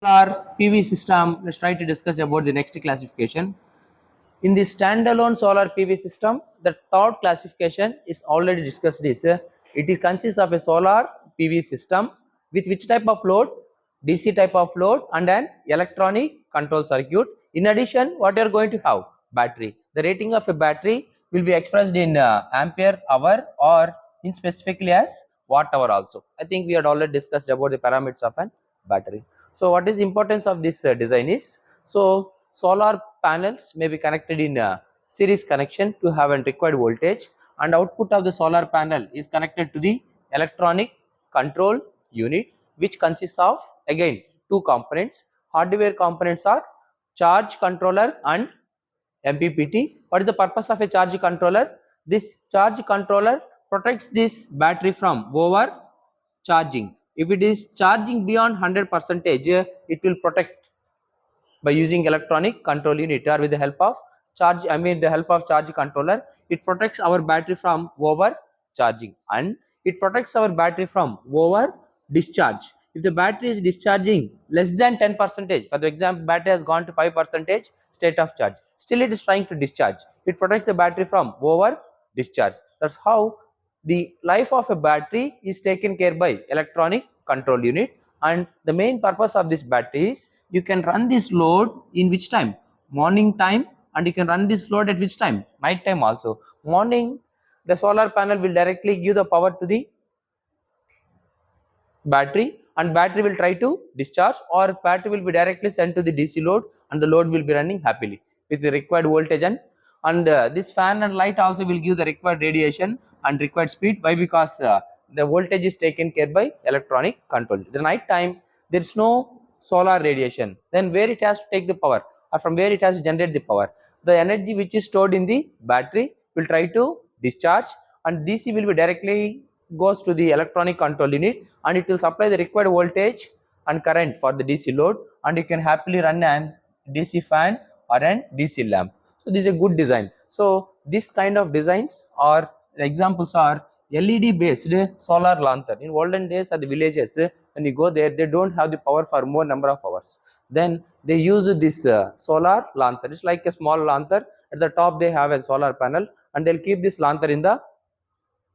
Our PV system, let's try to discuss about the next classification. In the standalone solar PV system, the third classification is already discussed. It consists of a solar PV system with which type of load? DC type of load and an electronic control circuit. In addition, what you are going to have? Battery. The rating of a battery will be expressed in ampere hour or in specifically as watt hour also. I think we had already discussed about the parameters of an battery. So what is the importance of this design is, so solar panels may be connected in a series connection to have a required voltage, and output of the solar panel is connected to the electronic control unit, which consists of again two components. Hardware components are charge controller and MPPT. What is the purpose of a charge controller? This charge controller protects this battery from over charging. If it is charging beyond 100%, it will protect by using electronic control unit or with the help of the help of charge controller. It protects our battery from over charging and it protects our battery from over discharge. If the battery is discharging less than 10%, for the example battery has gone to 5% state of charge, still it is trying to discharge, it protects the battery from over discharge. That's how the life of a battery is taken care by electronic control unit. And the main purpose of this battery is, you can run this load in which time? Morning time, and you can run this load at which time? Night time also. Morning, the solar panel will directly give the power to the battery and battery will try to discharge, or battery will be directly sent to the DC load and the load will be running happily with the required voltage. And this fan and light also will give the required radiation and required speed. Why? Because the voltage is taken care by electronic control. The night time there is no solar radiation, then where it has to take the power, or from where it has to generate the power? The energy which is stored in the battery will try to discharge, and DC will be directly goes to the electronic control unit and it will supply the required voltage and current for the DC load, and you can happily run an DC fan or an DC lamp. So this is a good design. So this kind of designs or examples are LED based solar lantern. In olden days at the villages, when you go there, they don't have the power for more number of hours. Then they use this solar lantern. It's like a small lantern. At the top they have a solar panel and they'll keep this lantern in the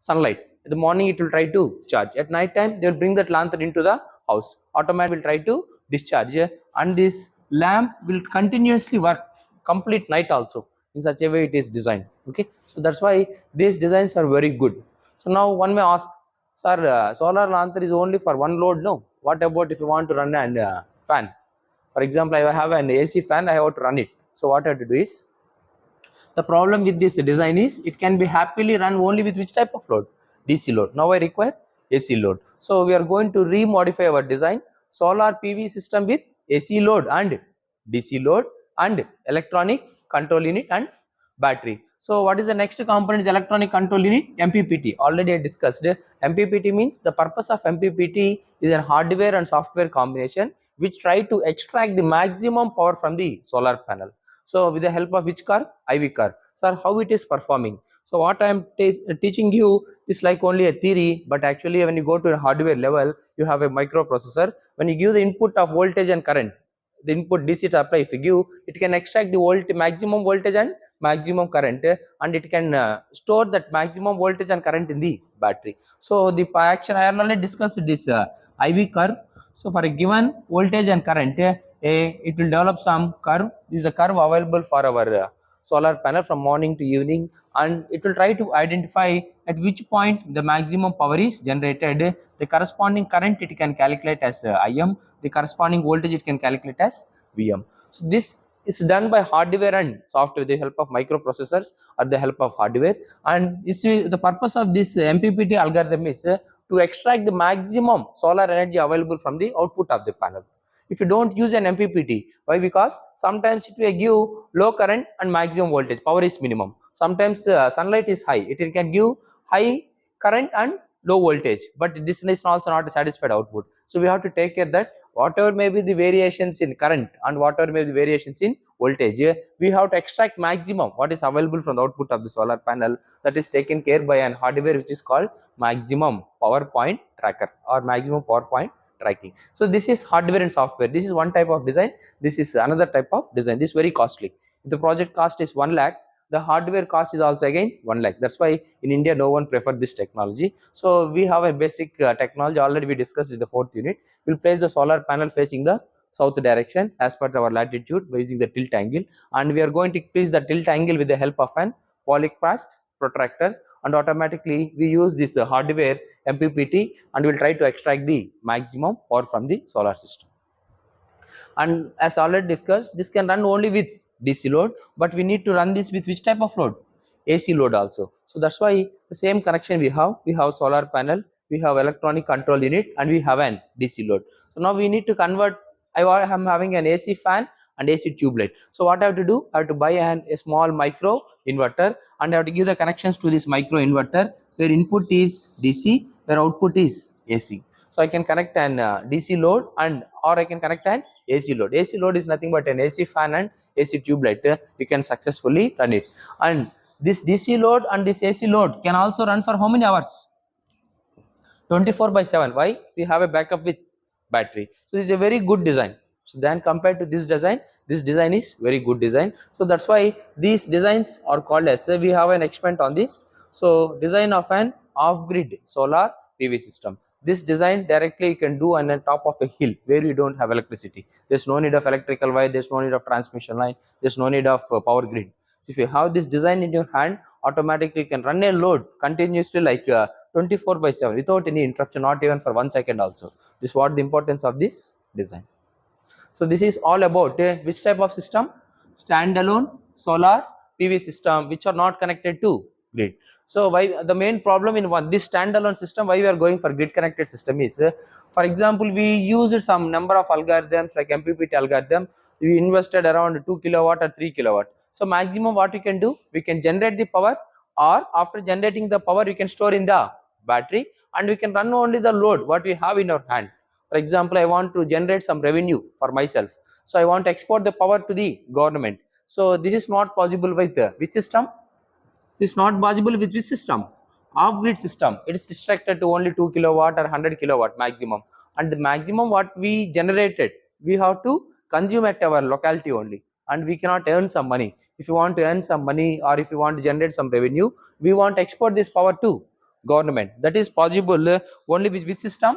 sunlight. In the morning it will try to charge. At night time they will bring that lantern into the house. Automatic will try to discharge, and this lamp will continuously work complete night also. In such a way it is designed. Okay, so that's why these designs are very good. So now one may ask, sir, solar lantern is only for one load? No. What about if you want to run an fan? For example, I have an AC fan, I have to run it. So what I have to do is, the problem with this design is it can be happily run only with which type of load? DC load. Now I require AC load. So we are going to remodify our design. Solar PV system with AC load and DC load and electronic control unit and battery. So what is the next component? Is electronic control unit, MPPT. Already I discussed. MPPT means, the purpose of MPPT is a hardware and software combination which try to extract the maximum power from the solar panel. So with the help of which curve? IV curve. Sir, how it is performing? So what I am teaching you is like only a theory, but actually when you go to a hardware level, you have a microprocessor. When you give the input of voltage and current, the input DC to apply, if you give, it can extract the maximum voltage and maximum current, and it can store that maximum voltage and current in the battery. So the action, I already discussed this IV curve. So for a given voltage and current, it will develop some curve. This is a curve available for our solar panel from morning to evening, and it will try to identify at which point the maximum power is generated. The corresponding current it can calculate as IM, the corresponding voltage it can calculate as VM. So this is done by hardware and software, the help of microprocessors or the help of hardware. And you see, the purpose of this MPPT algorithm is to extract the maximum solar energy available from the output of the panel. If you don't use an MPPT, why? Because sometimes it will give low current and maximum voltage, power is minimum. Sometimes sunlight is high, it can give high current and low voltage, but this is also not a satisfied output. So we have to take care that whatever may be the variations in current and whatever may be the variations in voltage, we have to extract maximum what is available from the output of the solar panel. That is taken care by an hardware which is called maximum power point tracker or maximum power point tracking. So this is hardware and software. This is one type of design. This is another type of design. This is very costly. If the project cost is 1 lakh, the hardware cost is also again 1 lakh. That's why in India no one prefer this technology. So we have a basic technology already we discussed in the 4th unit. We'll place the solar panel facing the south direction as per our latitude by using the tilt angle, and we are going to increase the tilt angle with the help of an polycast protractor, and automatically we use this hardware MPPT and we'll try to extract the maximum power from the solar system. And as already discussed, this can run only with DC load, but we need to run this with which type of load? AC load also. So that's why the same connection we have solar panel, we have electronic control unit, and we have an DC load. So now we need to convert. I am having an AC fan and AC tube light. So what I have to do? I have to buy a small micro inverter, and I have to give the connections to this micro inverter where input is DC, where output is AC. So I can connect an DC load or I can connect an AC load. AC load is nothing but an AC fan and AC tube light. You can successfully run it. And this DC load and this AC load can also run for how many hours? 24/7. Why? We have a backup with battery. So this is a very good design. So then compared to this design is very good design. So that's why these designs are called as, we have an experiment on this. So design of an off-grid solar PV system. This design directly you can do on the top of a hill where you don't have electricity. There's no need of electrical wire, there's no need of transmission line, there's no need of power grid. If you have this design in your hand, automatically you can run a load continuously like 24/7 without any interruption, not even for 1 second also. This is what the importance of this design. So this is all about which type of system? Standalone solar PV system which are not connected to grid. So why the main problem in this standalone system, why we are going for grid connected system is, for example, we used some number of algorithms like MPPT algorithm. We invested around 2 kilowatt or 3 kilowatt. So maximum what we can do, we can generate the power, or after generating the power we can store in the battery, and we can run only the load what we have in our hand. For example, I want to generate some revenue for myself, so I want to export the power to the government. So this is not possible with which system? This is not possible with which system? Off-grid system. It is restricted to only 2 kilowatt or 100 kilowatt maximum, and the maximum what we generated we have to consume at our locality only, and we cannot earn some money. If you want to earn some money or if you want to generate some revenue, we want to export this power to government. That is possible only with which system?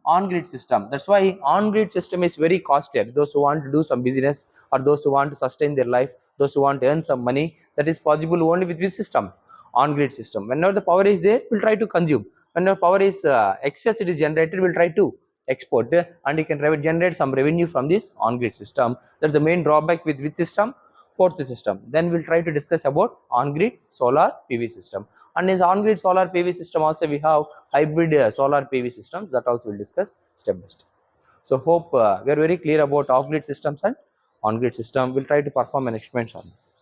On-grid system. That's why on-grid system is very costly. Those who want to do some business or those who want to sustain their life, those who want to earn some money, that is possible only with which system? On-grid system. Whenever the power is there, we'll try to consume. Whenever power is excess, it is generated, we'll try to export, and you can generate some revenue from this on-grid system. That's the main drawback with which system? 4th system. Then we'll try to discuss about on-grid solar PV system. And in on-grid solar PV system also we have hybrid solar PV systems, that also we'll discuss step by step. So hope we are very clear about off-grid systems and on-grid system. We'll try to perform an experiment on this.